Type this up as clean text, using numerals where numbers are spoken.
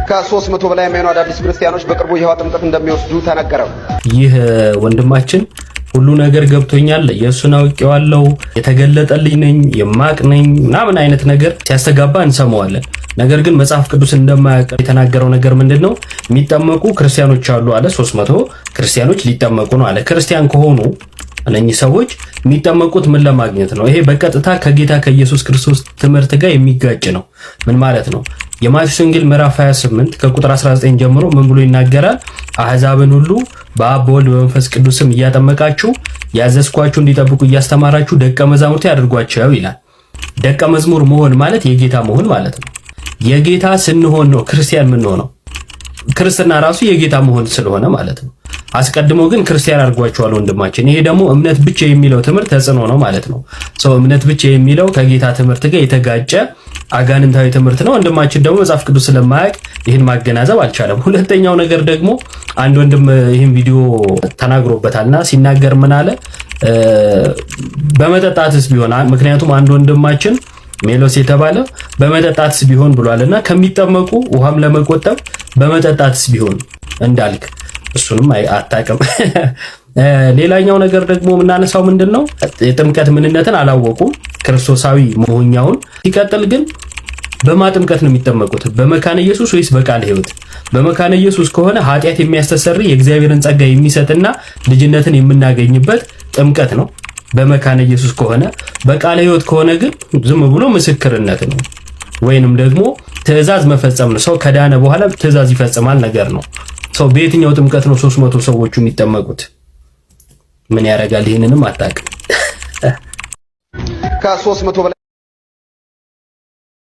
ከ300 በላይ የሚሆኑ አዳዲስ ክርስቲያኖች በቅርቡ የውሃ ጥምቀት እንደሚወስዱ ተነገረ። ይህ ወንድማችን ሁሉ ነገር ገብቶኛል፣ ኢየሱስን አውቄዋለሁ፣ የተገለጠልኝ ነኝ፣ የማቅ ነኝ ምናምን አይነት ነገር ሲያስተጋባ እንሰማዋለን። ነገር ግን መጽሐፍ ቅዱስ እንደማያውቅ የተናገረው ነገር ምንድነው? የሚጠመቁ ክርስቲያኖች አሉ አለ። 300 ክርስቲያኖች ሊጠመቁ ነው አለ። ክርስቲያን ከሆኑ እነኚህ ሰዎች የሚጠመቁት ምን ለማግኘት ነው? ይሄ በቀጥታ ከጌታ ከኢየሱስ ክርስቶስ ትምህርት ጋር የሚጋጭ ነው። ምን ማለት ነው? የማቴዎስ ወንጌል ምዕራፍ 28 ከቁጥር 19 ጀምሮ ምን ብሎ ይናገራል? አሕዛብን ሁሉ በአብ በወልድ በመንፈስ ቅዱስም እያጠመቃችሁ ያዘዝኳችሁ እንዲጠብቁ እያስተማራችሁ ደቀ መዛሙርቴ አድርጓቸው ይላል። ደቀ መዝሙር መሆን ማለት የጌታ መሆን ማለት ነው። የጌታ ስንሆን ነው ክርስቲያን የምንሆነው። ክርስትና ራሱ የጌታ መሆን ስለሆነ ማለት ነው። አስቀድሞ ግን ክርስቲያን አድርጓቸዋል ወንድማችን። ይሄ ደግሞ እምነት ብቻ የሚለው ትምህርት ተጽዕኖ ነው ማለት ነው። ሰው እምነት ብቻ የሚለው ከጌታ ትምህርት ጋር የተጋጨ አጋንንታዊ ትምህርት ነው። ወንድማችን ደግሞ መጽሐፍ ቅዱስ ስለማያውቅ ይህን ማገናዘብ አልቻለም። ሁለተኛው ነገር ደግሞ አንድ ወንድም ይህን ቪዲዮ ተናግሮበታልና ሲናገር ምን አለ? በመጠጣትስ ቢሆን፣ ምክንያቱም አንድ ወንድማችን ሜሎስ የተባለ በመጠጣትስ ቢሆን ብሏልና ከሚጠመቁ ውሃም ለመቆጠብ በመጠጣትስ ቢሆን እንዳልክ እሱንም አታውቅም። ሌላኛው ነገር ደግሞ የምናነሳው ምንድነው? የጥምቀት ምንነትን አላወቁም፣ ክርስቶሳዊ መሆኛውን። ሲቀጥል ግን በማጥምቀት ነው የሚጠመቁት? በመካነ ኢየሱስ ወይስ በቃለ ሕይወት? በመካነ ኢየሱስ ከሆነ ኃጢአት የሚያስተሰርይ የእግዚአብሔርን ጸጋ የሚሰጥና ልጅነትን የምናገኝበት ጥምቀት ነው። በመካነ ኢየሱስ ከሆነ፣ በቃለ ሕይወት ከሆነ ግን ዝም ብሎ ምስክርነት ነው፣ ወይንም ደግሞ ትእዛዝ መፈጸም ነው። ሰው ከዳነ በኋላ ትእዛዝ ይፈጽማል ነገር ነው። ሰው በየትኛው ጥምቀት ነው 300 ሰዎቹ የሚጠመቁት? ምን ያደርጋል? ይሄንንም አታውቅም። ከ300